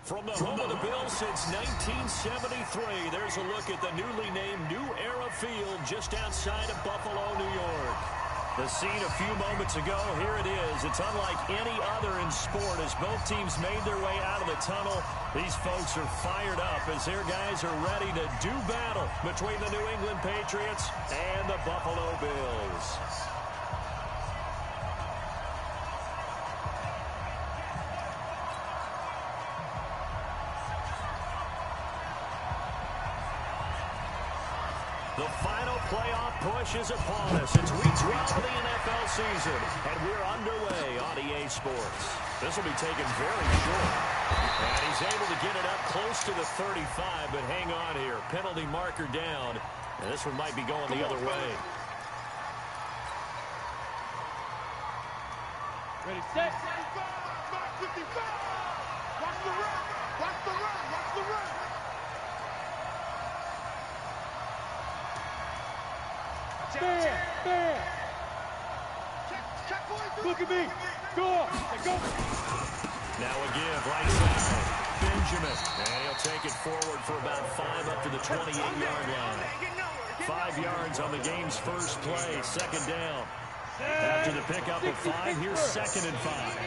From the home of the Bills since 1973, there's a look at the newly named New Era Field just outside of Buffalo, New York. The scene a few moments ago, here it is. It's unlike any other in sport as both teams made their way out of the tunnel. These folks are fired up as their guys are ready to do battle between the New England Patriots and the Buffalo Bills. The final playoff push is upon us. It's week 12 of the NFL season, and we're underway on EA Sports. This will be taken very short. And he's able to get it up close to the 35, but hang on here. Penalty marker down, and this one might be going the other way. Ready, set. 55. Watch the run. Watch the run. Watch the run. Bam! Look at me! Go! Go! Now again, right side, Benjamin. And he'll take it forward for about 5 up to the 28-yard line. 5 yards on the game's first play, second down. After the pickup of 5, here's 2nd and 5.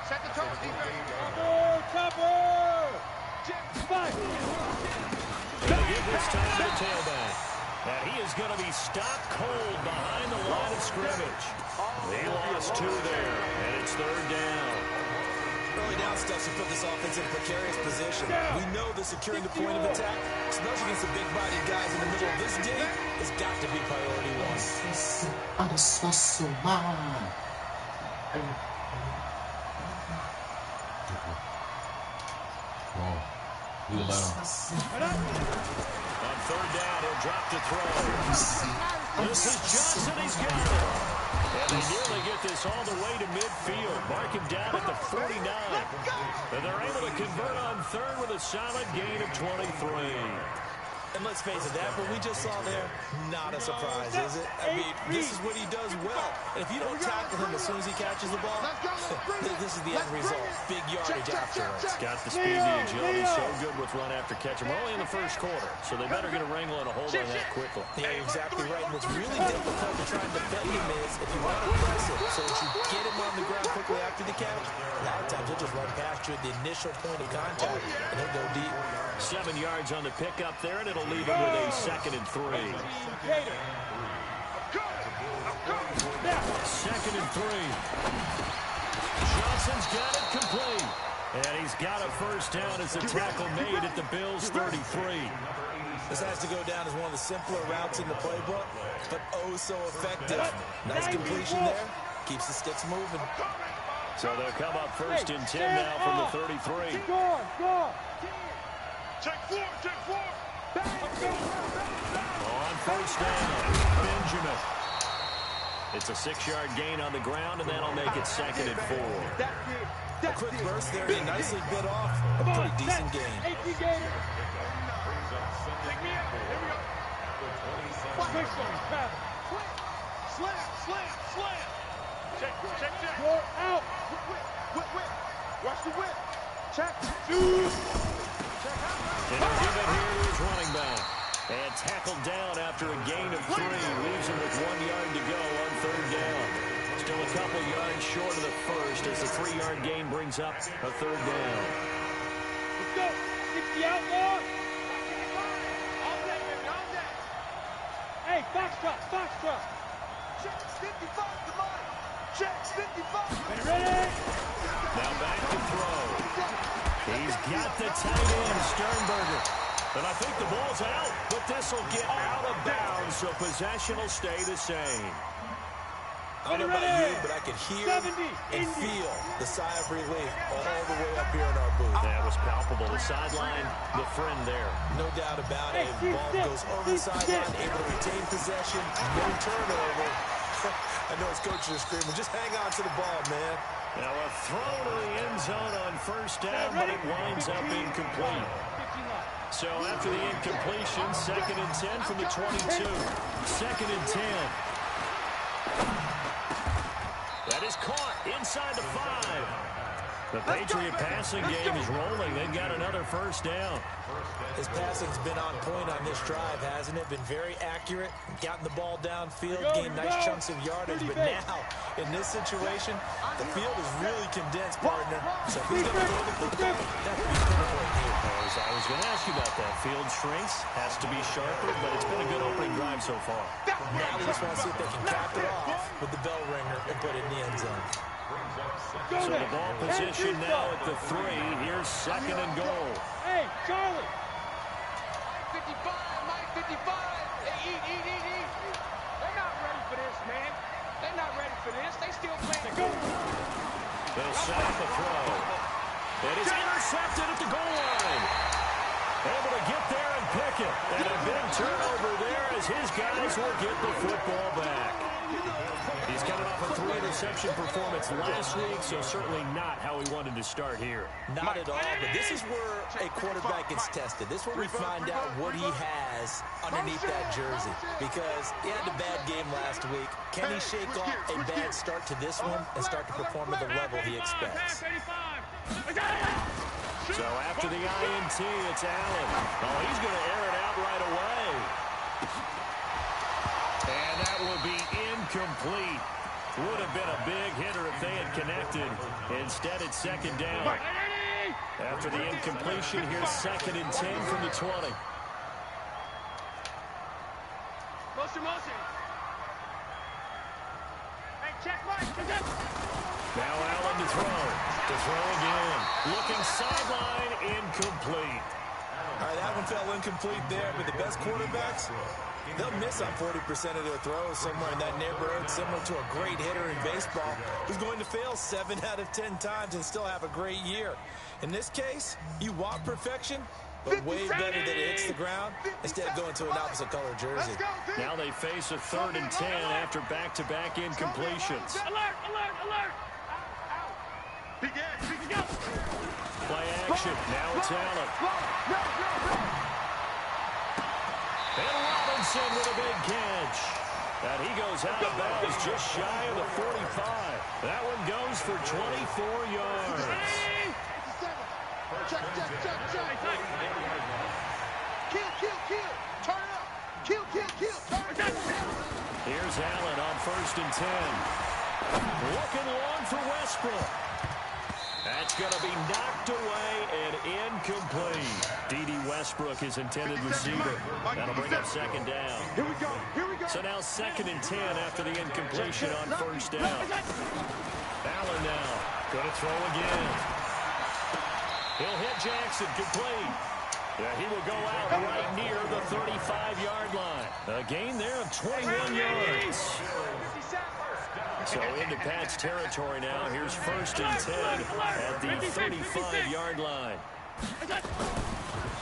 Set the toes, defense. Chopper! They'll give this time to the tailback. And he is going to be stopped cold behind the line of scrimmage. He lost 2 there, and it's 3rd down. Early down stuff to put this offense in a precarious position. We know that securing the point of attack, especially against the big-bodied guys in the middle of this game, has got to be priority 1. On 3rd down, he'll drop to throw. This is Johnson, he's got it. And they nearly get this all the way to midfield. Mark him down at the 49. And they're able to convert on 3rd with a solid gain of 23. And let's face it, that what we just saw there, not a surprise, is it? I mean, this is what he does well. And if you don't tackle him as soon as he catches the ball, this is the end result. Big yardage afterwards. Got the speed, the agility, so good with run after catch. We're only in the first quarter, so they better get a wrangle and a hold on that quickly. Yeah, you're exactly right. And what's really difficult to try and defend him is if you want to press it so that you get him on the ground quickly after the catch, a lot of times he'll just run past you at the initial point of contact, and he'll go deep. 7 yards on the pickup there, and it'll leave him with a 2nd and 3. 2nd and 3. Johnson's got it complete. And he's got a first down as the tackle made at the Bills' 33. This has to go down as one of the simpler routes in the playbook, but oh so effective. Nice completion there. Keeps the sticks moving. So they'll come up 1st and 10 now from the 33. Go! Check 4. On 1st down, Benjamin. It's a 6-yard gain on the ground, and that'll make it 2nd and 4. A quick burst there, he nicely bit off. A pretty decent gain. Slam. Check. You're out. Whip. Watch the whip. Check. And he'll give it here to his running back. And tackled down after a gain of 3. Leaves him with 1 yard to go on 3rd down. Still a couple yards short of the first as the 3-yard gain brings up a 3rd down. Let's go. 60 outlaw. All day, baby, all day. Hey, Foxtrot. Check 55 to mine. Check 55. Ready? Now back to throw. He's got the tight end, Sternberger. And I think the ball's out, but this will get out of bounds, so possession will stay the same. I don't know about you, but I could hear and feel the sigh of relief all the way up here in our booth. That was palpable. The sideline, the friend there. No doubt about it. Ball goes over the sideline, able to retain possession, no turnover. I know his coaches are screaming, just hang on to the ball, man. Now a throw to the end zone on 1st down, but it winds up incomplete. So after the incompletion, 2nd and 10 from the 22. 2nd and 10. That is caught inside the 5. The Patriot passing game is rolling. They've got another first down. His passing's been on point on this drive, hasn't it? Been very accurate, gotten the ball downfield, gained nice chunks of yardage. But now, in this situation, the field is really condensed, partner. So he's going to throw the football. That could be critical here. I was going to ask you about that. Field shrinks, has to be sharper, but it's been a good opening drive so far. Now they just want to see if they can cap it off with the bell ringer and put it in the end zone. So the ball position now at the 3. Here's second and goal. Hey, Charlie. 55, Mike, 55. Hey, eat. They're not ready for this, man. They're not ready for this. They still playing. They'll set up the throw. It is intercepted at the goal line. Able to get there and pick it. And a big turnover there as his guys will get the football back. He's coming off a 3-interception performance last week, so certainly not how he wanted to start here. Not at all, but this is where a quarterback gets tested. This is where we find out what he has underneath that jersey, because he had a bad game last week. Can he shake off a bad start to this one and start to perform at the level he expects? So after the INT, it's Allen. Oh, he's going to air it out right away. And that will be incomplete. Would have been a big hitter if they had connected. Instead, it's second down. After the incompletion, here's second and 10 from the 20. Motion. Hey, check Mike. Now Allen to throw. To throw again. Looking sideline, incomplete. All right, that one fell incomplete there, but the best quarterbacks, they'll miss on 40% of their throws, somewhere in that neighborhood, similar to a great hitter in baseball who's going to fail 7 out of 10 times and still have a great year. In this case, you want perfection, but way better that it hits the ground instead of going to an opposite color jersey. Now they face a 3rd and 10 after back-to-back incompletions. Alert! Play action. Now it's Allen. And Robinson with a big catch. And he goes out of bounds just shy of the 45. That one goes for 24 yards. Check. Kill. Turn it up. Kill. Turn it up. Here's Allen on 1st and 10. Looking long for Westbrook. That's going to be knocked away and incomplete. D.D. Westbrook, his intended receiver. That'll bring up second down. Here we go. So now 2nd and 10 after the incompletion on 1st down. Allen now going to throw again. He'll hit Jackson, complete. Yeah, he will go out right near the 35-yard line. A gain there of 21 yards. So into Pat's territory now. Here's 1st and 10 at the 35-yard line.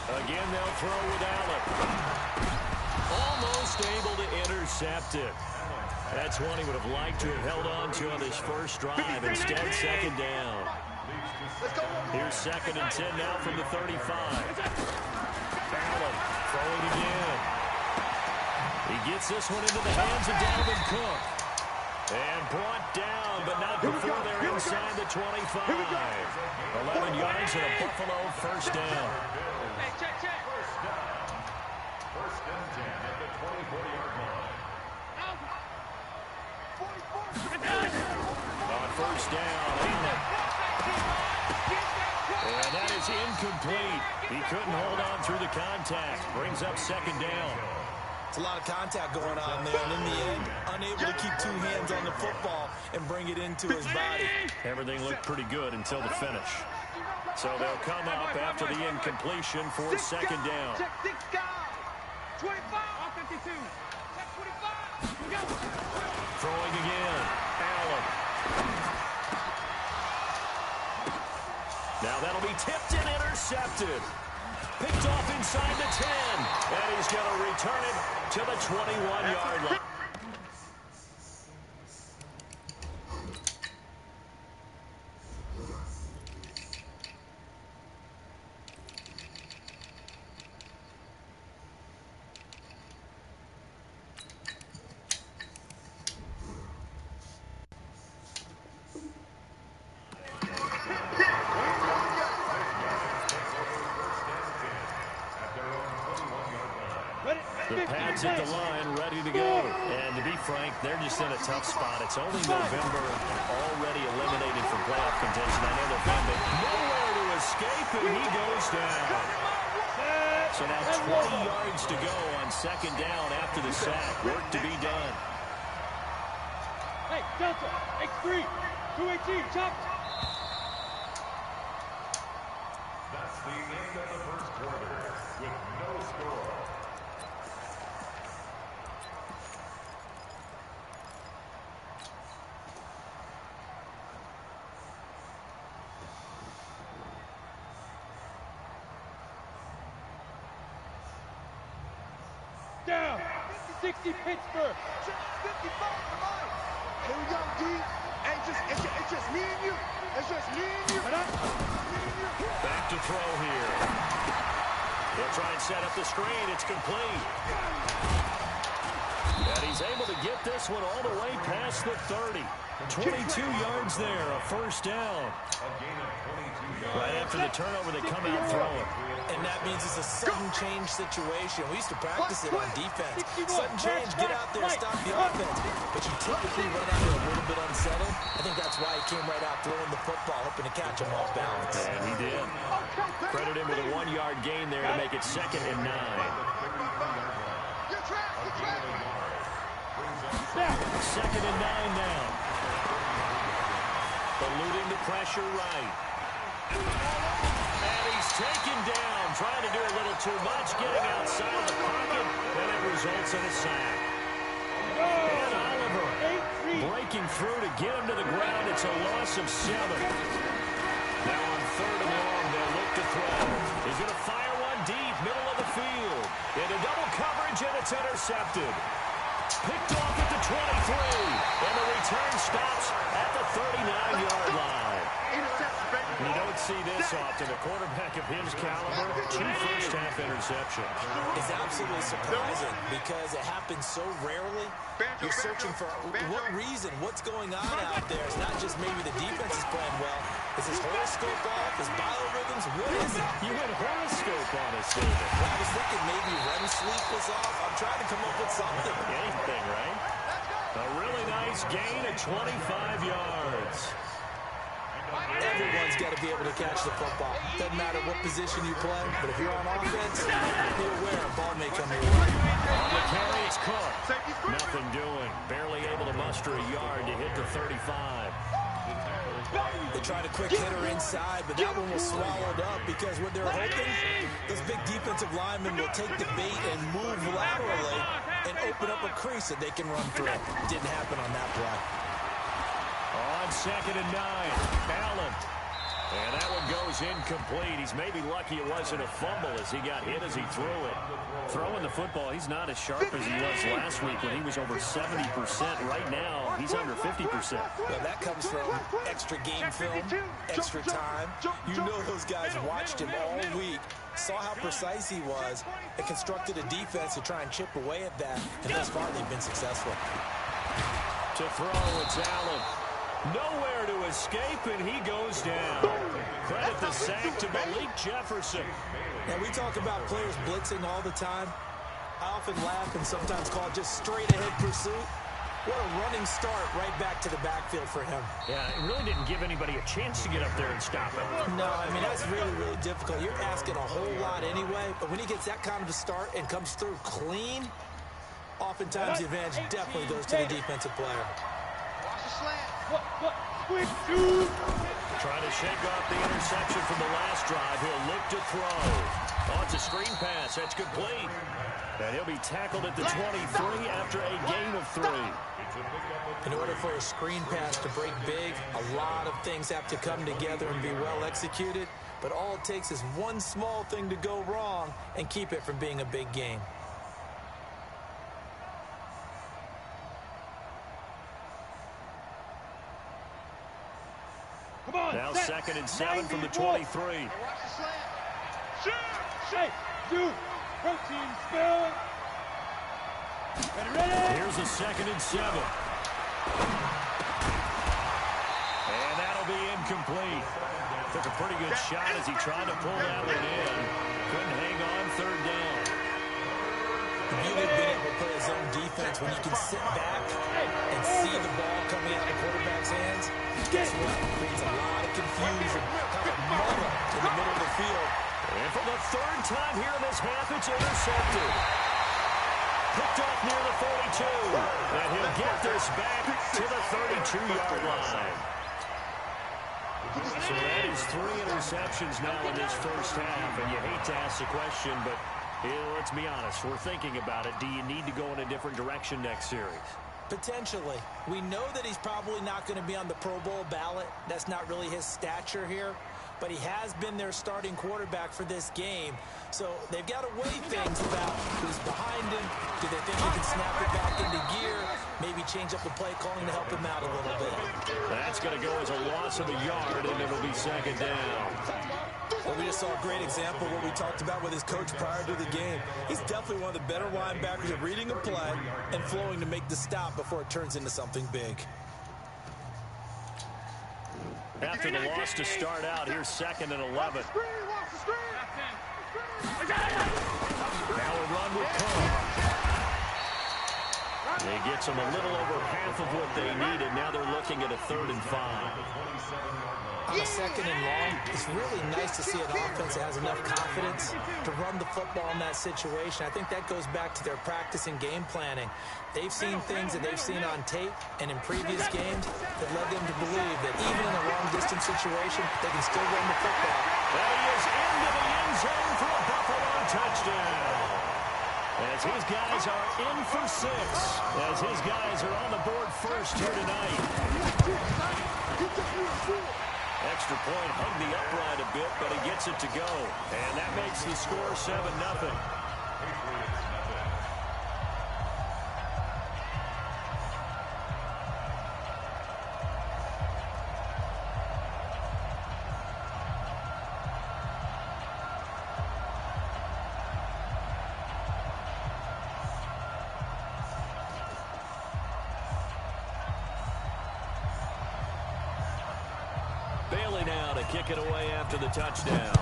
Again, they'll throw with Allen. Almost able to intercept it. That's one he would have liked to have held on to on this first drive. Instead, second down. Here's 2nd and 10 now from the 35. Allen throwing again. He gets this one into the hands of Dalvin Cook. And brought down, but not before they're inside the 25. 11 yards and a Buffalo first down. Hey, check. First and 10 at the 24-yard line. On 1st down, Allen. And that is incomplete. He couldn't hold on through the contact. Brings up second down. It's a lot of contact going on there, and in the end, unable to keep 2 hands on the football and bring it into his body. Everything looked pretty good until the finish. So they'll come up after the incompletion for second down. Check 6 guys. 25. 52. Check 25. We go. Throwing again. Allen. Now that'll be tipped and intercepted. Picked off inside the 10. And he's going to return it to the 21-yard line. Yards at the line, ready to go. And to be frank, they're just in a tough spot. It's only November, already eliminated from playoff contention. I know they're fan, but nowhere to escape, and he goes down. So now 20 yards to go on second down after the sack. Work to be done. Hey, Delta, X3, 218, chop. That's the end of the first quarter with no score. Down, 60 Pittsburgh. 55 to mine. Here we go, D. Hey, it's just me and you. It's just me and you. Back to throw here. He'll try and set up the screen. It's complete. And he's able to get this one all the way past the 30. 22 yards there, a first down. Right after the turnover, they come out throwing. And that means it's a sudden change situation. We used to practice it on defense. Sudden change, get out there, stop the offense. But you typically run out there a little bit unsettled. I think that's why he came right out throwing the football, hoping to catch him off balance. And he did. Credit him with a 1-yard gain there to make it 2nd and 9. Second and 9 now. Eluding the pressure right. And he's taken down, trying to do a little too much, getting outside of the pocket, and it results in a sack. And Oliver breaking through to get him to the ground. It's a loss of 7. Now on 3rd and long, they'll look to throw. He's going to fire one deep, middle of the field. Into double coverage, and it's intercepted. Picked off at the 23, and the return stops at the 39-yard line. You don't see this often. A quarterback of his caliber, 2 first-half interceptions. It's absolutely surprising because it happens so rarely. You're searching for what reason, what's going on out there. It's not just maybe the defense is playing well. Is his horoscope off? His biorhythms? What is it? You went horoscope on us, David. Well, I was thinking maybe REM sleep was off. I'm trying to come up with something. Anything, right? A really nice gain of 25 yards. Everyone's got to be able to catch the football. Doesn't matter what position you play, but if you're on offense, be aware a ball may come your way. On the carry, it's Cook. Nothing doing. Barely able to muster a yard to hit the 35. They tried a quick hitter inside, but that one was swallowed up because what they're hoping, those big defensive linemen will take the bait and move laterally and open up a crease that they can run through. Didn't happen on that play. On 2nd and 9, Allen. And that one goes incomplete. He's maybe lucky it wasn't a fumble as he got hit as he threw it. Throwing the football, he's not as sharp as he was last week when he was over 70%. Right now, he's under 50%. Well, that comes from extra game film, extra time. You know those guys watched him all week, saw how precise he was, and constructed a defense to try and chip away at that. And thus far, they've been successful. To throw, it's Allen. Nowhere to escape, and he goes down. Credit the sack to Malik Jefferson. Now, we talk about players blitzing all the time. I often laugh and sometimes call it just straight-ahead pursuit. What a running start right back to the backfield for him. Yeah, it really didn't give anybody a chance to get up there and stop him. No, I mean, that's really, really difficult. You're asking a whole lot anyway, but when he gets that kind of a start and comes through clean, oftentimes the advantage definitely goes to the defensive player. Watch the slant. Quick, dude. Trying to shake off the interception from the last drive. He'll look to throw. Oh, it's a screen pass. That's complete. And he'll be tackled at the 23 after a gain of 3. In order for a screen pass to break big, a lot of things have to come together and be well executed. But all it takes is one small thing to go wrong and keep it from being a big game. Now 2nd and 7 from the 23. Watch the slant. Hey, dude. Protein spill. Ready. Here's a 2nd and 7. And that'll be incomplete. Took a pretty good shot as he tried to pull that one in. Couldn't hang on 3rd down. The beauty of being able to play a zone defense when you can sit back and see the ball coming out of the quarterback's hands, guess what? It creates a lot of confusion, kind of muddle in the middle of the field. And for the third time here in this half, it's intercepted. Picked off near the 42. And he'll get this back to the 32-yard line. So that is 3 interceptions now in this first half. And you hate to ask the question, but let's be honest. We're thinking about it. Do you need to go in a different direction next series? Potentially. We know that he's probably not going to be on the Pro Bowl ballot. That's not really his stature here. But he has been their starting quarterback for this game. So they've got to weigh things about who's behind him. Do they think he can snap it back into gear? Maybe change up the play calling to help him out a little bit. That's going to go as a loss of a yard, and it'll be second down. Well, we just saw a great example of what we talked about with his coach prior to the game. He's definitely one of the better linebackers at reading a play and flowing to make the stop before it turns into something big. After the loss to start out, here's 2nd and 11. Now a run with Cook. He gets them a little over half of what they needed. Now they're looking at a 3rd and 5. On a 2nd and long, it's really nice to see an offense that has enough confidence to run the football in that situation. I think that goes back to their practice and game planning. They've seen things that they've seen on tape and in previous games that led them to believe that even in a long-distance situation, they can still run the football. And he is into the end zone for a Buffalo touchdown. As his guys are in for 6. As his guys are on the board first here tonight. Extra point hugged the upright a bit, but he gets it to go. And that makes the score 7-0. Bailey now to kick it away after the touchdown.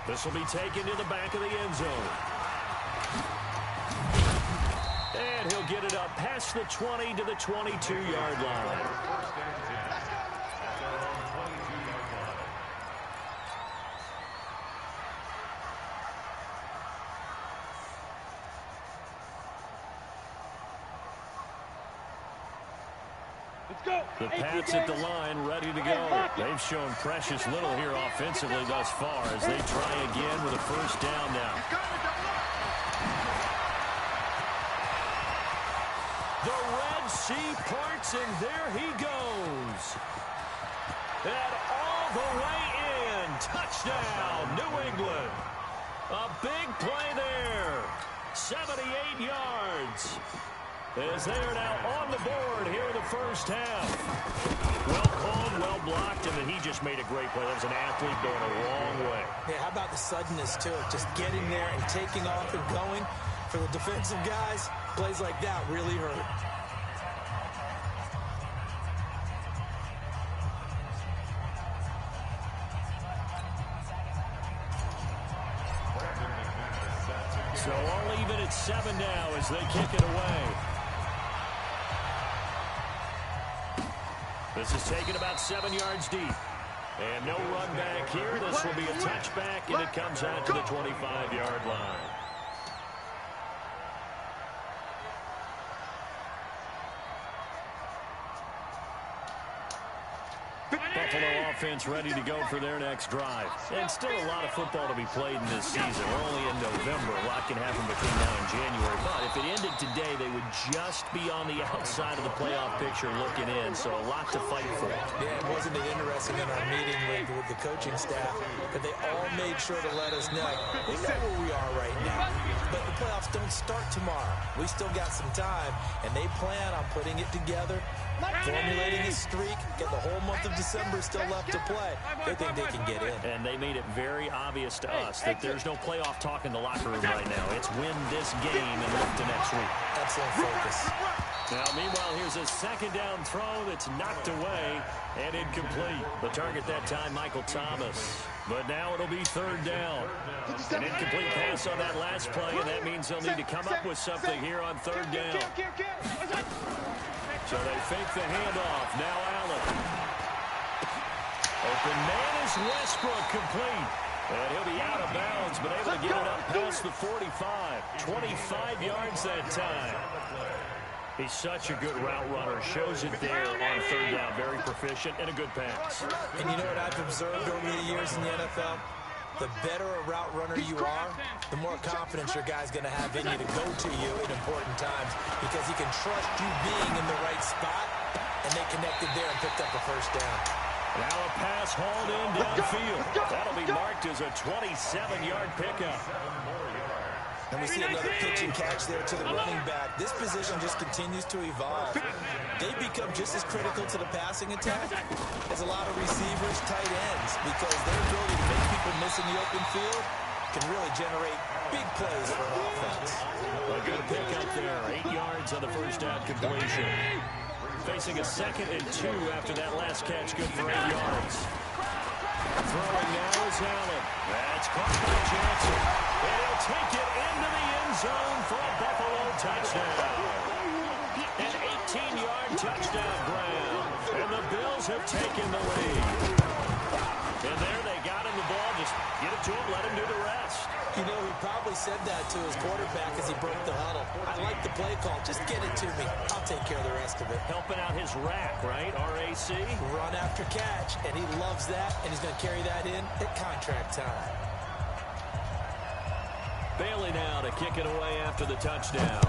This will be taken to the back of the end zone. And he'll get it up past the 20 to the 22-yard line. The Pats at the line, ready to go. They've shown precious little here offensively thus far as they try again with a first down now. The Red Sea parts, and there he goes. And all the way in. Touchdown, New England. A big play there. 78 yards. As they are now on the board here in the first half. Well called, well blocked, and then he just made a great play. That was an athlete going a long way. Yeah, how about the suddenness to it? Just getting there and taking off and going. For the defensive guys, plays like that really hurt. So all even at 7 now as they kick it away. This is taken about 7 yards deep. And no run back here. This will be a touchback, and it comes out to the 25-yard line. Buffalo offense ready to go for their next drive. And still a lot of football to be played in this season. We're only in November. A lot can happen between now and January. But if it ended today, they would just be on the outside of the playoff picture looking in. So a lot to fight for. Yeah, wasn't it interesting in our meeting with the coaching staff that they all made sure to let us know we know where we are right now. But the playoffs don't start tomorrow. We still got some time, and they plan on putting it together, formulating a streak, get the whole month of December still left to play. They think they can get in. And they made it very obvious to us that there's no playoff talk in the locker room right now. It's win this game and look to next week. Excellent focus. Now, meanwhile, here's a second down throw that's knocked away and incomplete. The target that time, Michael Thomas. But now it'll be third down. An incomplete pass on that last play, and that means they'll need to come up with something here on third down. So they fake the handoff. Now Allen. Open man is Westbrook, complete. And he'll be out of bounds, but able to get it up past the 45. 25 yards that time. He's such a good route runner. Shows it there on third down. Very proficient and a good pass. And you know what I've observed over the years in the NFL? The better a route runner you are, the more confidence your guy's going to have in you to go to you in important times because he can trust you being in the right spot, and they connected there and picked up a first down. Now a pass hauled in downfield. That'll be marked as a 27-yard pickup. And we see another pitch and catch there to the running back. This position just continues to evolve. They become just as critical to the passing attack as a lot of receivers, tight ends, because their ability to make people miss in the open field can really generate big plays for an offense. A good pickup there. 8 yards on the first down completion. Facing a 2nd and 2 after that last catch. Good for 8 yards. Throwing now is Allen. That's caught by Johnson. And he'll take it into the end zone for a Buffalo touchdown. An 18-yard touchdown grab. And the Bills have taken the lead. And there they got him the ball. Just get it to him, let him do the rest. You know, he probably said that to his quarterback as he broke the huddle. I like the play call. Just get it to me. I'll take care of the rest of it. Helping out his rack, right? RAC. Run after catch, and he loves that, and he's going to carry that in at contract time. Bailey now to kick it away after the touchdown.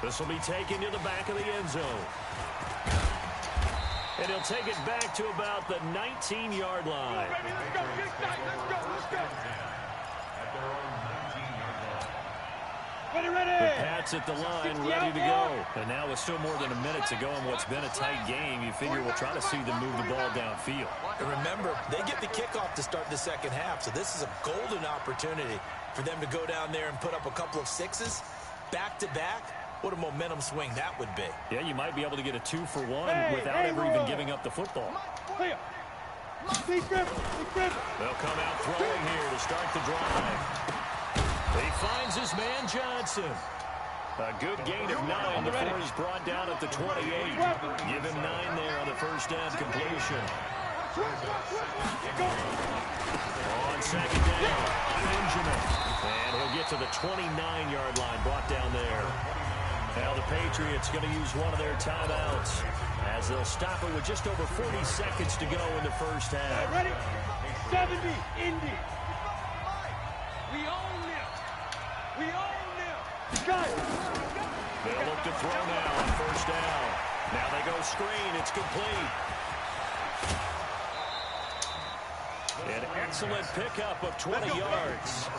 This will be taken to the back of the end zone. And he'll take it back to about the 19-yard line. The Pats at the line, ready to go. And now with still more than a minute to go in what's been a tight game, you figure we'll try to see them move the ball downfield. And remember, they get the kickoff to start the second half, so this is a golden opportunity for them to go down there and put up a couple of sixes back-to-back. What a momentum swing that would be. Yeah, you might be able to get a 2-for-1 without ever even giving up the football. They'll come out throwing here to start the drive. He finds his man Johnson. A good gain of 9 before he's brought down at the 28. Give him 9 there on the first down completion. On second down, Benjamin. And he'll get to the 29-yard line, brought down there. Now the Patriots going to use one of their timeouts as they'll stop it with just over 40 seconds to go in the first half. Ready? 70, Indy. We own them. We own them. They'll look to throw now on first down. Now they go screen. It's complete. An excellent pickup of 20 yards.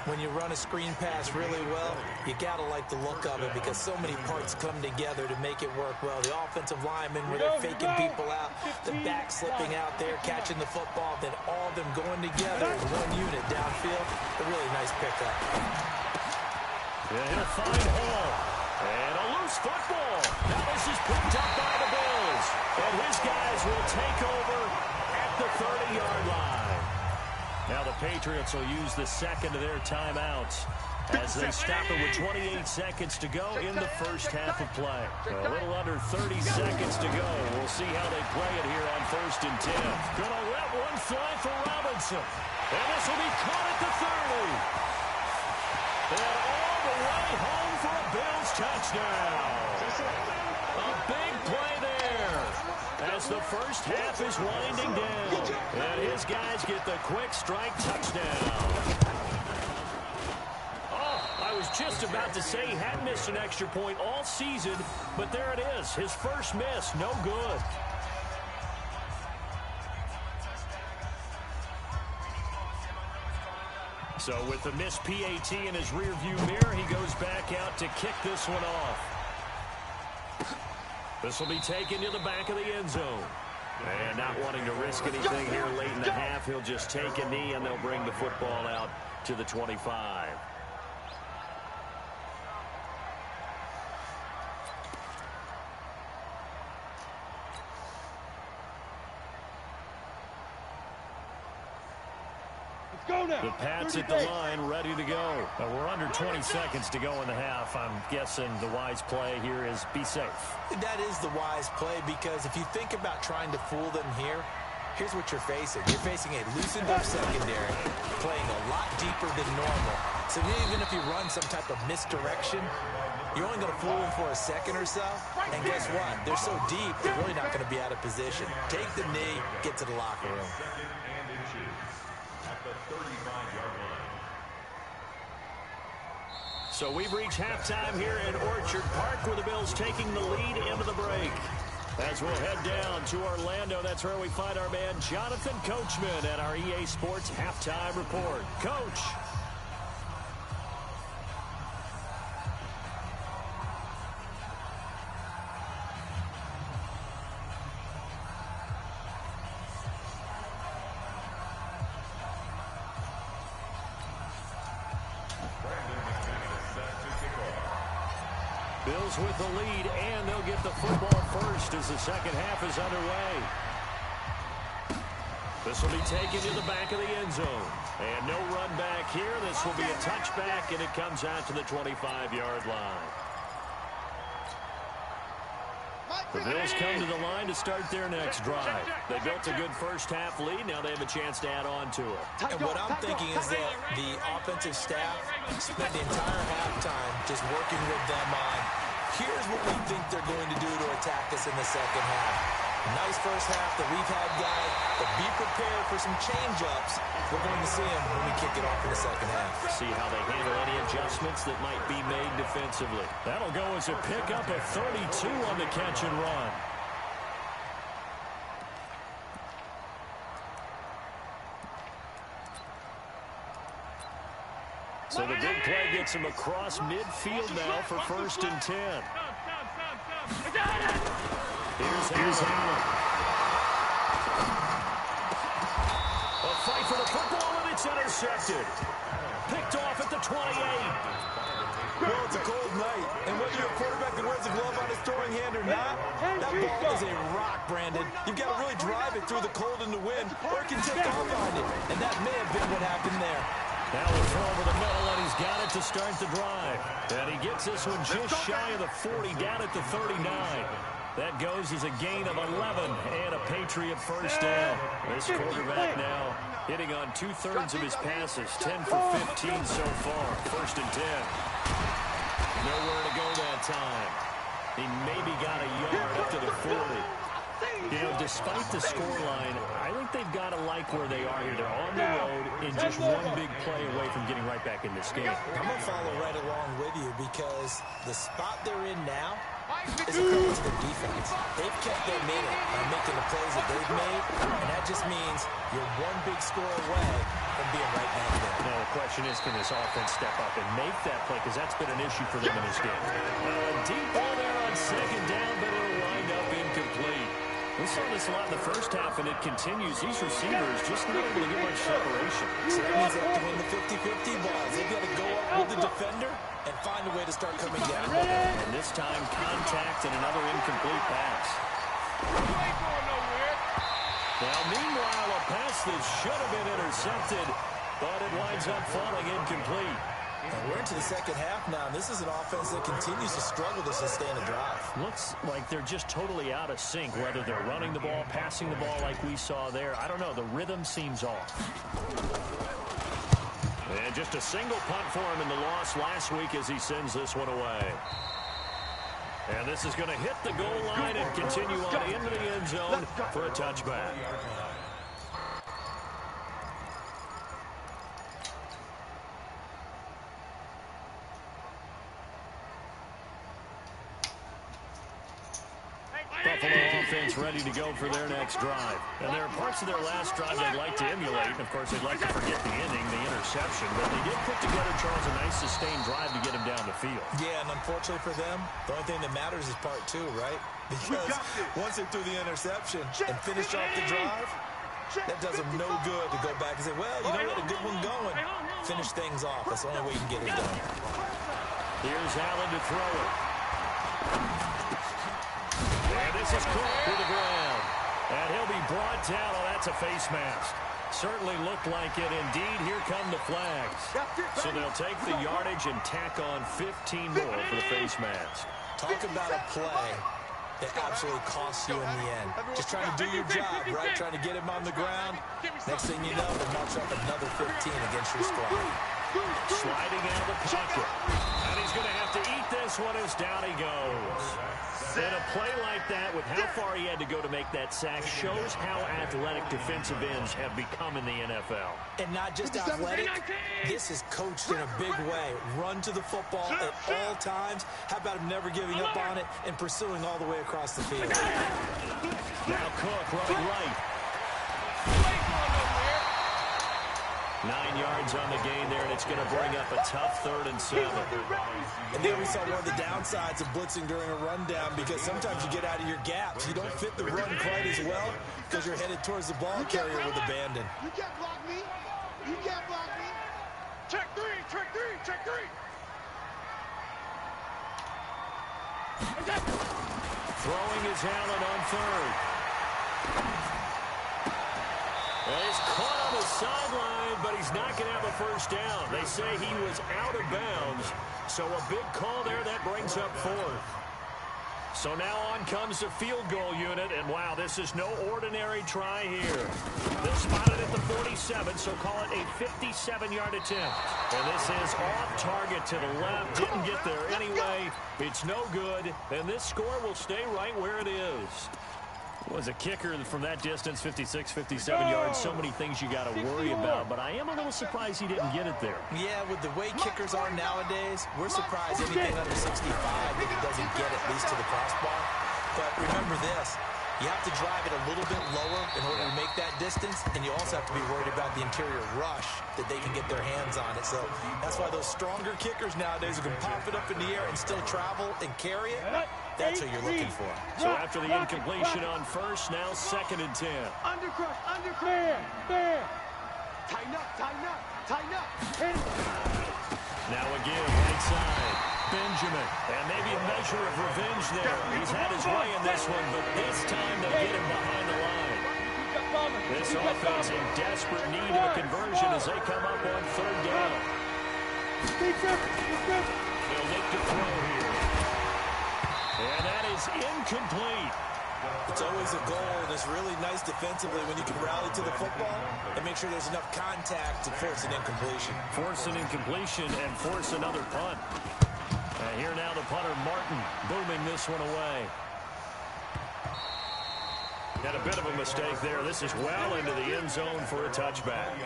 When you run a screen pass really well, you got to like the look of it because so many parts come together to make it work well. The offensive linemen where they're faking people out, the back slipping out there, catching the football, then all of them going together as one unit downfield. A really nice pickup. And he'll find Hall. And a loose football. Now this is picked up by the Bills. And his guys will take over at the 30-yard line. Now the Patriots will use the second of their timeouts as they stop it with 28 seconds to go in the first half of play. A little under 30 seconds to go. We'll see how they play it here on 1st and 10. Gonna let one fly for Robinson. And this will be caught at the 30. And all the way home for a Bills touchdown. A big play there as the first half is winding down. And his guys get the quick strike touchdown. Oh, I was just about to say he hadn't missed an extra point all season, but there it is. His first miss, no good. So with the missed PAT in his rearview mirror, he goes back out to kick this one off. This will be taken to the back of the end zone. And not wanting to risk anything here late in the half, he'll just take a knee and they'll bring the football out to the 25. The Pats at the line, ready to go. We're under 20 seconds to go in the half. I'm guessing the wise play here is be safe. That is the wise play, because if you think about trying to fool them here, here's what you're facing. You're facing a loosened up secondary, playing a lot deeper than normal. So even if you run some type of misdirection, you're only going to fool them for a second or so. And guess what? They're so deep, they're really not going to be out of position. Take the knee, get to the locker room. So we've reached halftime here in Orchard Park, where the Bills taking the lead into the break. As we'll head down to Orlando, that's where we find our man Jonathan Coachman at our EA Sports Halftime Report. Coach. Bills with the lead, and they'll get the football first as the second half is underway. This will be taken to the back of the end zone. And no run back here. This will be a touchback, and it comes out to the 25-yard line. The Bills come to the line to start their next drive. They built a good first-half lead. Now they have a chance to add on to it. And what I'm thinking is that the offensive staff spent the entire halftime just working with them on, here's what we think they're going to do to attack us in the second half. Nice first half that we've had, guys, but be prepared for some change-ups. We're going to see them when we kick it off in the second half. See how they handle any adjustments that might be made defensively. That'll go as a pickup of 32 on the catch and run. So the big play gets him across midfield now for 1st and 10. Here's Allen. A fight for the football, and it's intercepted. Picked off at the 28. Well, it's a cold night, and whether you're a quarterback that wears a glove on his throwing hand or not, that ball is a rock, Brandon. You've got to really drive it through the cold and the wind, or it can take off on you, and that may have been what happened there. Now we'll throw over the middle, and he's got it to start the drive. And he gets this one just shy of the 40, down at the 39. That goes as a gain of 11 and a Patriot first down. This quarterback now hitting on 2/3 of his passes, 10 for 15 so far. 1st and 10. Nowhere to go that time. He maybe got a yard up to the 40. You know, despite the scoreline, I think they've got to like where they are here. They're on the road and just one big play away from getting right back in this game. I'm going to follow right along with you, because the spot they're in now is a credit to their defense. They've kept them in it by making the plays that they've made, and that just means you're one big score away from being right back there. Now the question is, can this offense step up and make that play? Because that's been an issue for them in this game. Deep ball there on 2nd down, but it'll wind up incomplete. We saw this a lot in the first half, and it continues. These receivers just not able to get much separation. So that means they have to win the 50-50 balls. They've got to go up with the defender and find a way to start coming down. And this time, contact and another incomplete pass. Now, meanwhile, a pass that should have been intercepted, but it winds up falling incomplete. And we're into the second half now, and this is an offense that continues to struggle to sustain a drive. Looks like they're just totally out of sync, whether they're running the ball, passing the ball like we saw there. I don't know. The rhythm seems off. And just a single punt for him in the loss last week as he sends this one away. And this is going to hit the goal line and continue on into the end zone for a touchback. Buffalo offense ready to go for their next drive. And there are parts of their last drive they'd like to emulate. And, of course, they'd like to forget the ending, the interception. But they did put together, Charles, a nice sustained drive to get him down the field. Yeah, and unfortunately for them, the only thing that matters is part 2, right? Because once they threw the interception and finished off the drive, that does them no good to go back and say, well, you know, we had a good one going. Finish things off. That's the only way you can get it done. Here's Allen to throw it. And this is caught to the ground. And he'll be brought down. Oh, that's a face mask. Certainly looked like it. Indeed, here come the flags. So they'll take the yardage and tack on 15 more for the face mask. Talk about a play that absolutely costs you in the end. Just trying to do your job, right? Trying to get him on the ground. Next thing you know, they march up another 15 against your squad. Sliding out of the pocket. And he's going to have to eat this one as down he goes. And a play like that, with how far he had to go to make that sack, shows how athletic defensive ends have become in the NFL. And not just athletic, this is coached in a big way. Run to the football at all times. How about him never giving up on it and pursuing all the way across the field? Now Cook running right. 9 yards on the gain there, and it's going to bring up a tough 3rd and 7. And there we saw one of the downsides of blitzing during a rundown, because sometimes you get out of your gaps. You don't fit the run quite as well because you're headed towards the ball carrier with abandon. You can't block me. You can't block me. Check three, check three, check three. Throwing is Allen on 3rd. Well, he's caught on the sideline, but he's not going to have a first down. They say he was out of bounds, so a big call there. That brings up 4th. So now on comes the field goal unit, and wow, this is no ordinary try here. They're spotted at the 47, so call it a 57-yard attempt. And this is off target to the left. Didn't get there anyway. It's no good, and this score will stay right where it is. Was a kicker from that distance, 56, 57 yards. So many things you got to worry about, but I am a little surprised he didn't get it there. Yeah, with the way kickers are nowadays, we're surprised anything under 65 that he doesn't get at least to the crossbar. But remember this, you have to drive it a little bit lower in order to make that distance, and you also have to be worried about the interior rush that they can get their hands on it. So that's why those stronger kickers nowadays can pop it up in the air and still travel and carry it. That's what you're looking for. So after the incompletion on 1st, now 2nd and 10. Undercrush, undercrush. There. Tighten up, tighten up, tighten up. Now again, right side. Benjamin. And maybe a measure of revenge there. He's had his way in this one, but this time they'll get him behind the line. This offense in desperate need of a conversion as they come up on 3rd down. They'll look to throw here. And that is incomplete. It's always a goal, and it's really nice defensively when you can rally to the football and make sure there's enough contact to force an incompletion. Force an incompletion and force another punt. Here now the punter, Martin, booming this one away. Got a bit of a mistake there. This is well into the end zone for a touchback.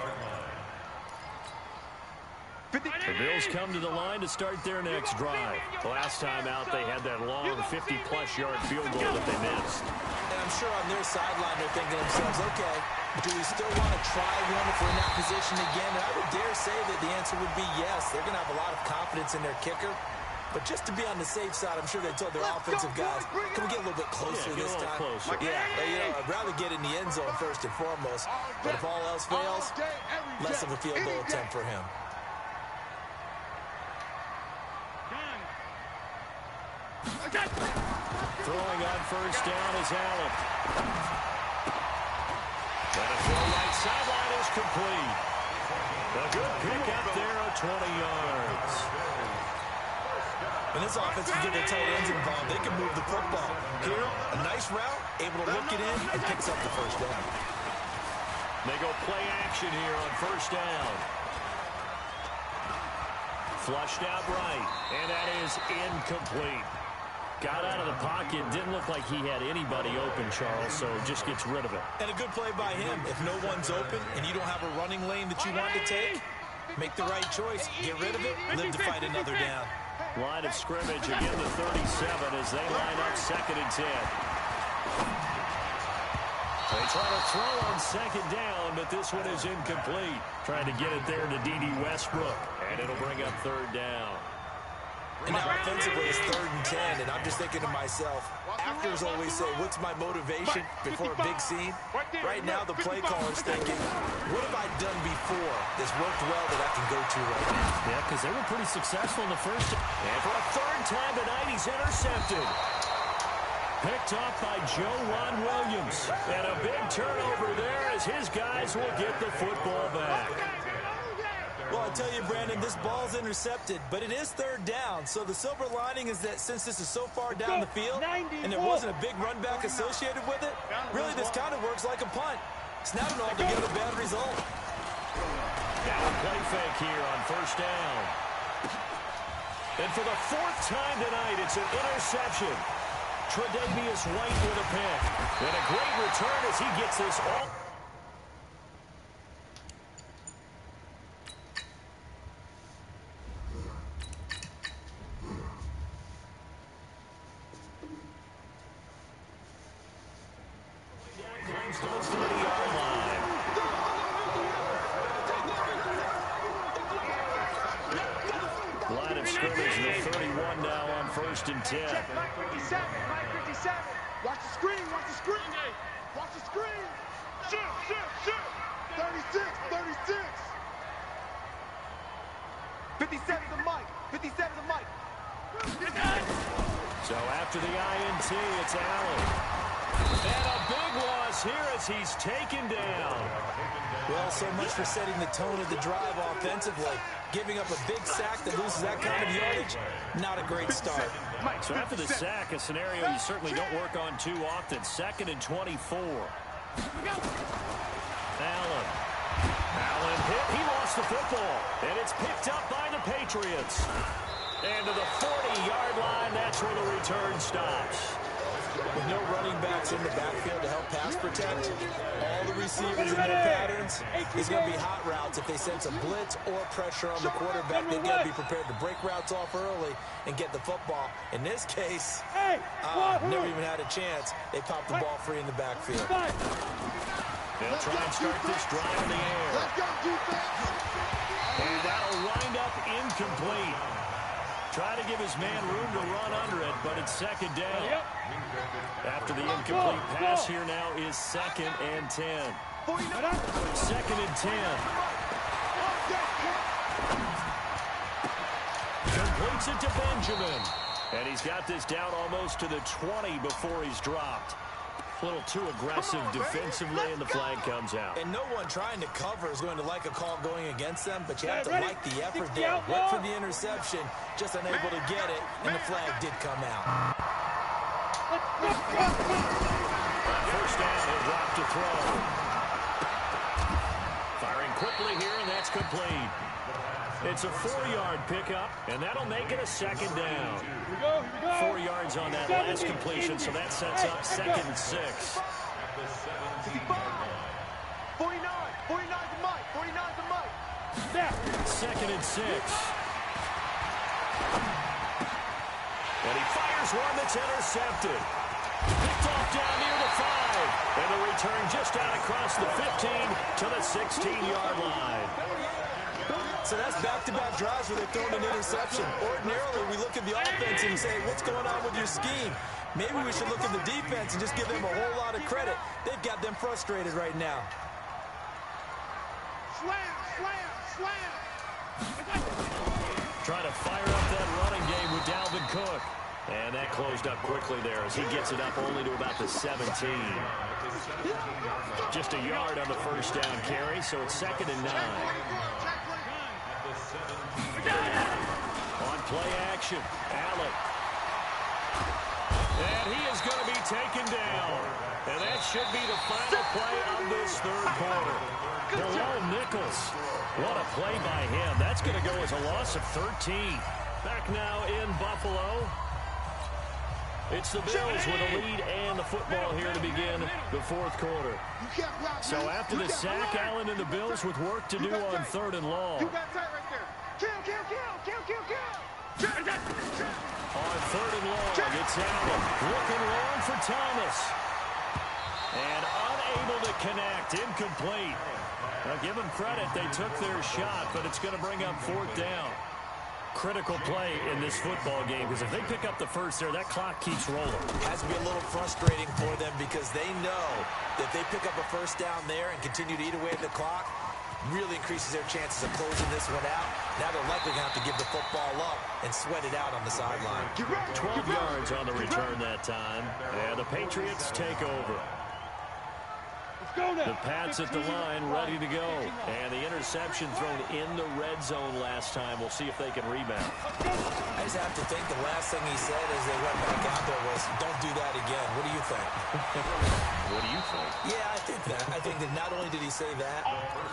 The Bills come to the line to start their next drive. Last time out, they had that long 50-plus yard field goal that they missed. And I'm sure on their sideline they're thinking to themselves, okay, do we still want to try one if we're in that position again? And I would dare say that the answer would be yes. They're going to have a lot of confidence in their kicker. But just to be on the safe side, I'm sure they told their offensive guys, can we get a little bit closer this time? Closer. Yeah, I'd rather get in the end zone first and foremost. But if all else fails, less of a field goal attempt for him. Throwing on 1st down is Allen. And a throw right sideline is complete. A good pick up there of 20 yards. When this offense can get their tight ends involved, they can move the football. Here, a nice route, able to look it in, and picks up the 1st down. They go play action here on 1st down. Flushed out right, and that is incomplete. Got out of the pocket, didn't look like he had anybody open, Charles, so just gets rid of it. And a good play by him. If no one's open and you don't have a running lane that you want to take, make the right choice. Get rid of it, live to fight another down. Line of scrimmage, again the 37 as they line up 2nd and 10. They try to throw on 2nd down, but this one is incomplete. Trying to get it there to D.D. Westbrook, and it'll bring up 3rd down. And now offensively it's 3rd and 10, and I'm just thinking to myself, actors always say, what's my motivation before a big scene? Right now the play caller's thinking, what have I done before that's worked well that I can go to right now? Yeah, because they were pretty successful in the first. And for a 3rd time tonight, he's intercepted. picked off by Joe Williams. And a big turnover there as his guys will get the football back. Well, I tell you, Brandon, this ball's intercepted, but it is third down. So the silver lining is that since this is so far down the field and there wasn't a big run back associated with it, really this kind of works like a punt. It's not an altogether bad result. Now a play fake here on first down. And for the fourth time tonight, it's an interception. Tre'Davious White with a pick. And a great return as he gets this all. Close to the yard line. Line of scrimmage, the 31 now on first and 10. Mike 57, Mike 57. Watch the screen, watch the screen. Watch the screen. Shoot. 36. 57 to Mike. 57 to Mike. So after the INT, it's Allen. And a big loss here as he's taken down. Well, so much for setting the tone of the drive offensively. Giving up a big sack that loses that kind of yardage, not a great start. So after the sack, a scenario you certainly don't work on too often. 2nd and 24. Allen hit. He lost the football. And it's picked up by the Patriots. And to the 40-yard line, that's where the return stops. With no running backs in the backfield to help pass protect, all the receivers in their patterns, it's going to be hot routes. If they sense a blitz or pressure on the quarterback, they've got to be prepared to break routes off early and get the football. In this case, never even had a chance. They popped the ball free in the backfield. They'll try and start this drive in the air. And that'll wind up incomplete. Try to give his man room to run under it, but it's 2nd down. After the incomplete pass here now is 2nd and 10. 2nd and 10. Completes it to Benjamin. And he's got this down almost to the 20 before he's dropped. A little too aggressive defensively, and the flag comes out. And no one trying to cover is going to like a call going against them, but you have to like the effort there. Went for the interception, just unable to get it, and the flag did come out. First down, he'll drop to throw. Firing quickly here, and that's complete. It's a 4-yard pickup, and that'll make it a 2nd down. 4 yards on that last completion, so that sets up 2nd and 6. 49 to Mike. 49 to Mike. 2nd and 6. And he fires one that's intercepted. Picked off down near the 5. And the return just out across the 15 to the 16-yard line. So that's back-to-back drives where they've thrown an interception. Ordinarily, we look at the offense and say, what's going on with your scheme? Maybe we should look at the defense and just give them a whole lot of credit. They've got them frustrated right now. Slam. Trying to fire up that running game with Dalvin Cook. And that closed up quickly there as he gets it up only to about the 17. Just a yard on the first down carry, so it's 2nd and 9. On play action, Allen. And he is going to be taken down. And that should be the final play of this 3rd quarter. Below Nichols. What a play by him. That's going to go as a loss of 13. Back now in Buffalo. It's the Bills with a lead and the football here to begin the 4th quarter. So after the sack, Allen and the Bills with work to do on 3rd and long. You got tight right there. Kill. On 3rd and long, it's Allen. Looking long for Thomas. And unable to connect. Incomplete. Now, give them credit. They took their shot, but it's going to bring up 4th down. Critical play in this football game, because if they pick up the first there, that clock keeps rolling. Has to be a little frustrating for them because they know that if they pick up a first down there and continue to eat away at the clock, really increases their chances of closing this one out. Now they're likely going to have to give the football up and sweat it out on the sideline. 12 yards on the return that time, and the Patriots take over. The Pats at the line, ready to go. And the interception thrown in the red zone last time. We'll see if they can rebound. I just have to think the last thing he said as they went back out there was, don't do that again. What do you think? What do you think? Yeah, I think that. I think that not only did he say that,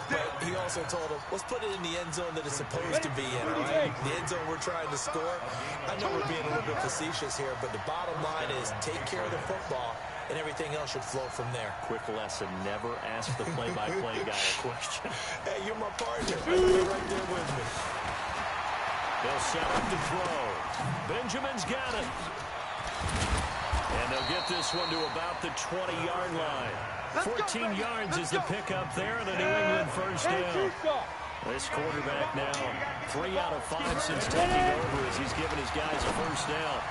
but he also told him, let's put it in the end zone that it's supposed to be in, all right? The end zone we're trying to score. I know we're being a little bit facetious here, but the bottom line is take care of the football, and everything else should flow from there. Quick lesson, never ask the play-by-play guy a question. Hey, you're my partner. You're right there with me. They'll set up to throw. Benjamin's got it. And they'll get this one to about the 20-yard line. 14 yards is the pickup there, and a New England first down. This quarterback now 3 out of 5 since taking over as he's given his guys a first down.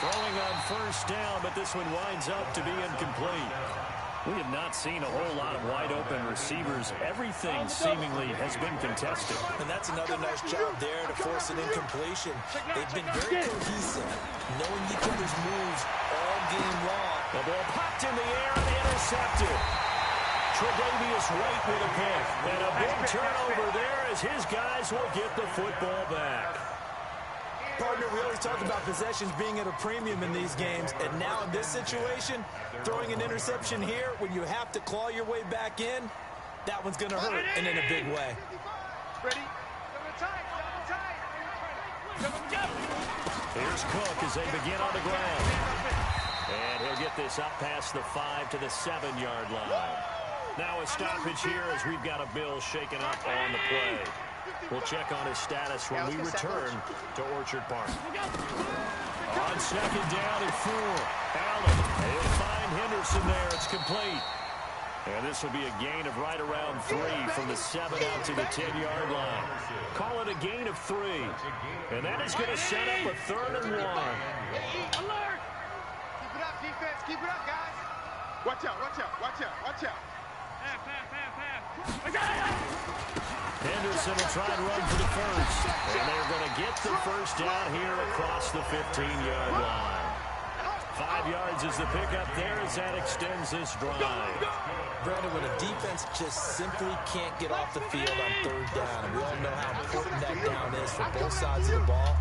Throwing on first down, but this one winds up to be incomplete. We have not seen a whole lot of wide-open receivers. Everything seemingly has been contested. And that's another nice job there to force an incompletion. They've been very cohesive, knowing each other's moves all game long. The ball popped in the air and intercepted. Tre'Davious White with a pick. And a big turnover there as his guys will get the football back. Partner, we always talk about possessions being at a premium in these games, and now in this situation, throwing an interception here when you have to claw your way back in, that one's going to hurt, and in a big way. Ready? Here's Cook as they begin on the ground. And he'll get this up past the 5 to the 7-yard line. Now a stoppage here as we've got a Bill shaken up on the play. We'll check on his status when we return to Orchard Park. On second down and 4. Allen, he'll find Henderson there. It's complete. And this will be a gain of right around 3 from the 7 out to the 10-yard line. Call it a gain of 3. And that is going to set up a 3rd and 1. Alert! Keep it up, defense. Keep it up, guys. Watch out, watch out, watch out, watch out. Henderson will try and run for the first. And they're going to get the first down here across the 15-yard line. 5 yards is the pickup there as that extends this drive. Brandon, when a defense just simply can't get off the field on 3rd down, and we all know how important that down is for both sides of the ball,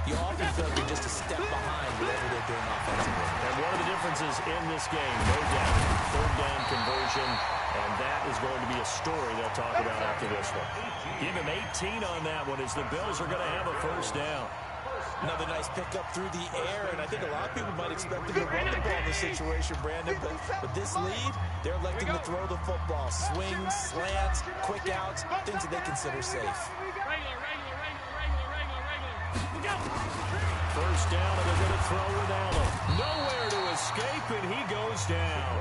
you often feel like you're just a step behind whatever they're doing offensively. And one of the differences in this game, no doubt, 3rd down conversion, and that is going to be a story they'll talk about after this one. Give him 18 on that one as the Bills are going to have a first down. Another nice pickup through the air, and I think a lot of people might expect them to run the ball in this situation, Brandon, but with this lead, they're electing to throw the football. Swings, slants, quick outs, things that they consider safe. First down, and they're going to throw with Allen. Nowhere to escape, and he goes down.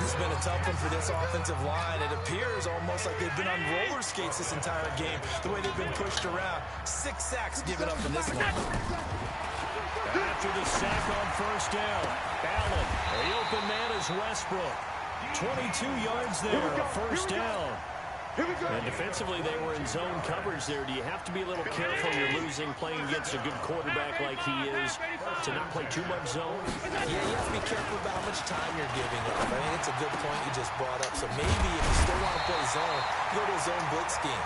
It's been a tough one for this offensive line. It appears almost like they've been on roller skates this entire game, the way they've been pushed around. 6 sacks given up in this one. After the sack on first down, Allen, the open man is Westbrook. 22 yards there, a first down. And defensively, they were in zone coverage there. Do you have to be a little careful? You're losing playing against a good quarterback like he is to not play too much zone? Yeah, you have to be careful about how much time you're giving up. I mean, it's a good point you just brought up. So maybe if you still want to play zone, you go to a zone blitz scheme.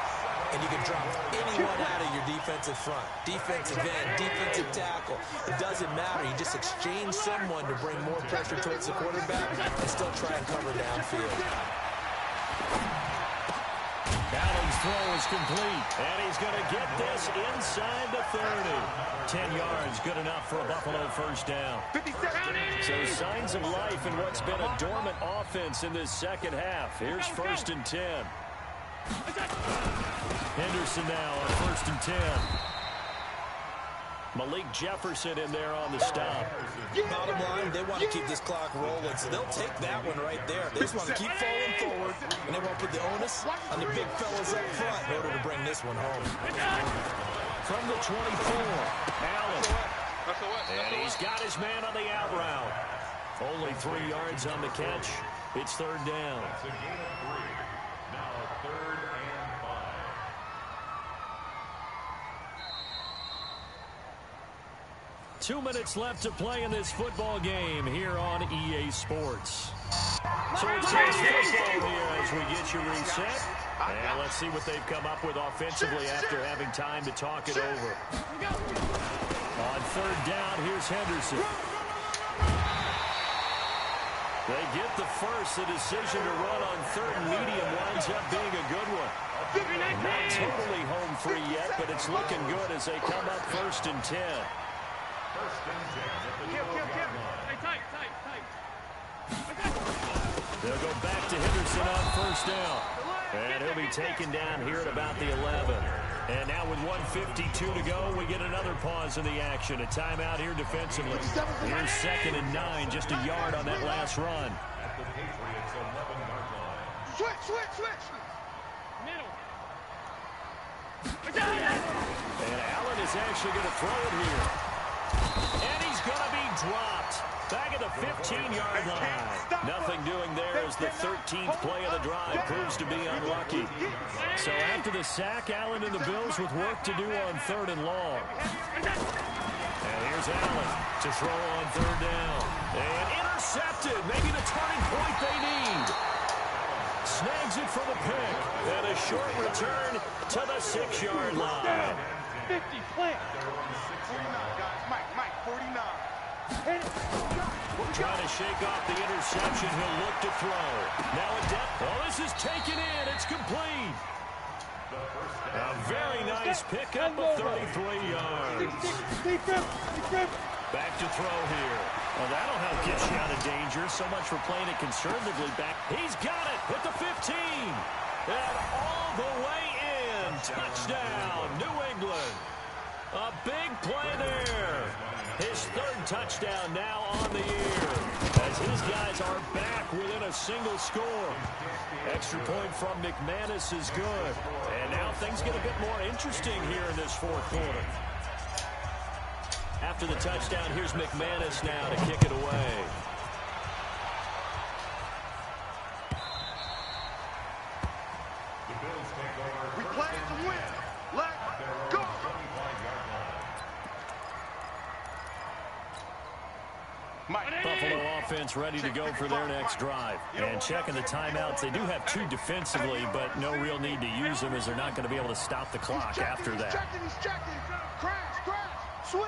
And you can drop anyone out of your defensive front. Defensive end, defensive tackle. It doesn't matter. You just exchange someone to bring more pressure towards the quarterback and still try and cover downfield. Allen's throw is complete, and he's going to get this inside the 30. 10 yards, good enough for a Buffalo first down. So signs of life in what's been a dormant offense in this second half. Here's 1st and 10. Henderson now on 1st and 10. Malik Jefferson in there on the stop. Bottom line, they want to keep this clock rolling, so they'll take that one right there. They just want to keep falling forward, and they won't put the onus on the big fellas up front in order to bring this one home. From the 24, Allen. And he's got his man on the out route. Only 3 yards on the catch. It's 3rd down. 2 minutes left to play in this football game here on EA Sports. So it's football here as we get you reset. And let's see what they've come up with offensively after having time to talk it over. On third down, here's Henderson. They get the first. The decision to run on third and medium winds up being a good one. Not totally home free yet, but it's looking good as they come up 1st and 10. They'll go back to Henderson on 1st down. And he'll be taken down here at about the 11. And now with 1:52 to go, we get another pause in the action. A timeout here defensively. Here's 2nd and 9, just a yard on that last run. At the Patriots' 11-yard line. Switch. Middle. And Allen is actually going to throw it here. And he's going to be dropped. Back at the 15-yard line. Nothing doing there as the 13th play of the drive proves to be unlucky. So after the sack, Allen and the Bills with work to do on 3rd and long. And here's Allen to throw on 3rd down. And intercepted. Maybe the turning point they need. Snags it for the pick. And a short return to the 6-yard line. 50, plant. 49, guys. Mike, 49. Trying to shake off the interception. He'll look to throw. Now a depth. Oh, this is taken in. It's complete. A very nice pickup of 33 yards. Back to throw here. Well, that'll help get you out of danger. So much for playing it conservatively back. He's got it at the 15. And all the way in. Touchdown, New England. A big play there. His 3rd touchdown now on the year as his guys are back within a single score. Extra point from McManus is good. And now things get a bit more interesting here in this 4th quarter. After the touchdown, here's McManus now to kick it away. We play to win. Let's go. Buffalo offense ready to go for their next drive. And checking the timeouts, they do have 2 defensively, but no real need to use them as they're not going to be able to stop the clock after that. He's checking. Crash. Switch.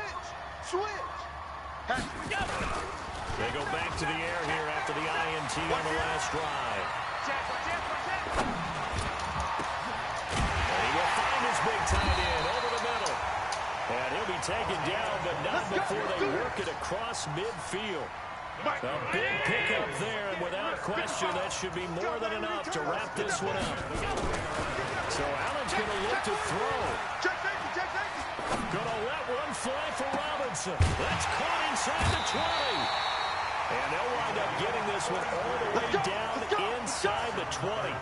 They go back to the air here after the INT on the last drive. And he will find his big tight end over the middle. And he'll be taken down, but not before they work it across midfield. A big pickup there, and without question, that should be more than enough to wrap this one up. So Allen's going to look to throw. Going to let one fly for Robinson. That's caught inside the 20. And they'll wind up getting this one all the way down inside the 20.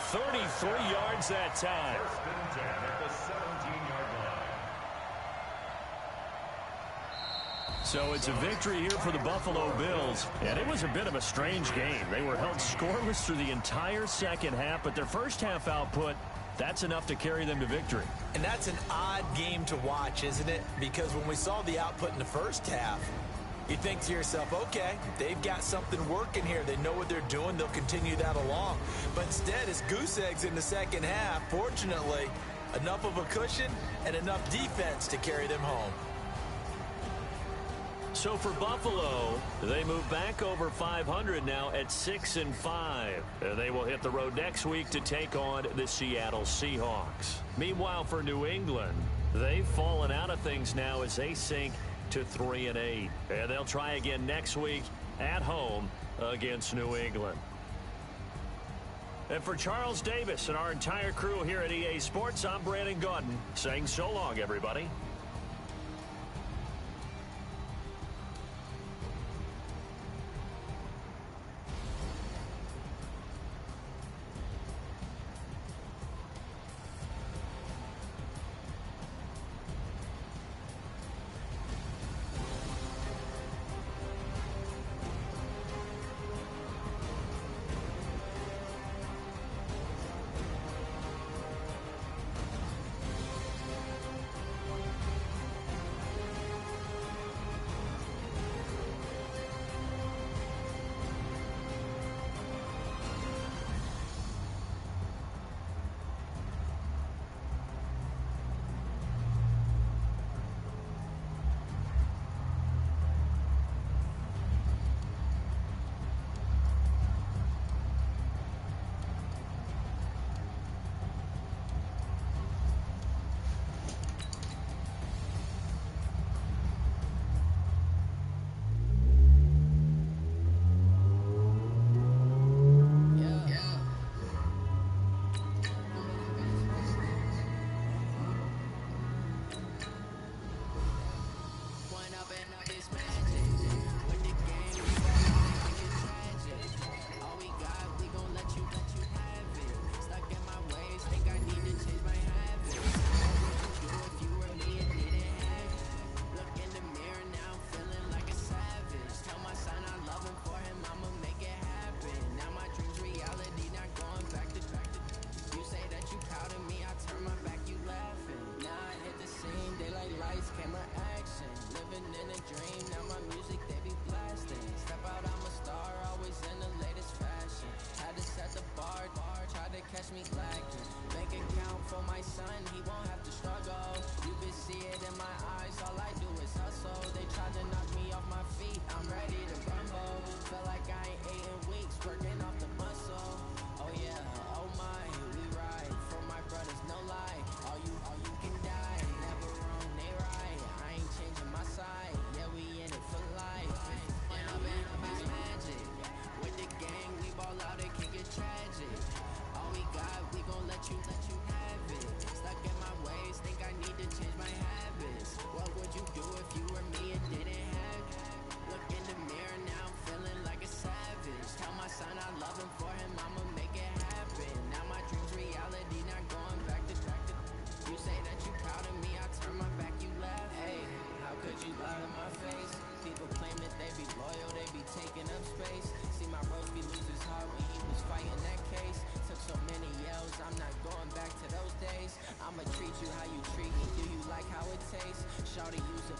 33 yards that time. So it's a victory here for the Buffalo Bills. And it was a bit of a strange game. They were held scoreless through the entire second half, but their first half output, that's enough to carry them to victory. And that's an odd game to watch, isn't it? Because when we saw the output in the first half, you think to yourself, okay, they've got something working here. They know what they're doing. They'll continue that along. But instead, it's goose eggs in the second half. Fortunately, enough of a cushion and enough defense to carry them home. So for Buffalo, they move back over 500 now at 6-5. They will hit the road next week to take on the Seattle Seahawks. Meanwhile, for New England, they've fallen out of things now as they sink to 3-8. And they'll try again next week at home against New England. And for Charles Davis and our entire crew here at EA Sports, I'm Brandon Gaudin saying so long, everybody. how you treat me. Do you like how it tastes? Shawty, use it.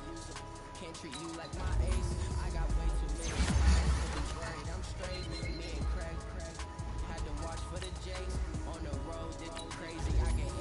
Can't treat you like my ace. I got way too many friends to be worried. I'm straight. Me and Craig had to watch for the Jakes. On the road, it's crazy. I get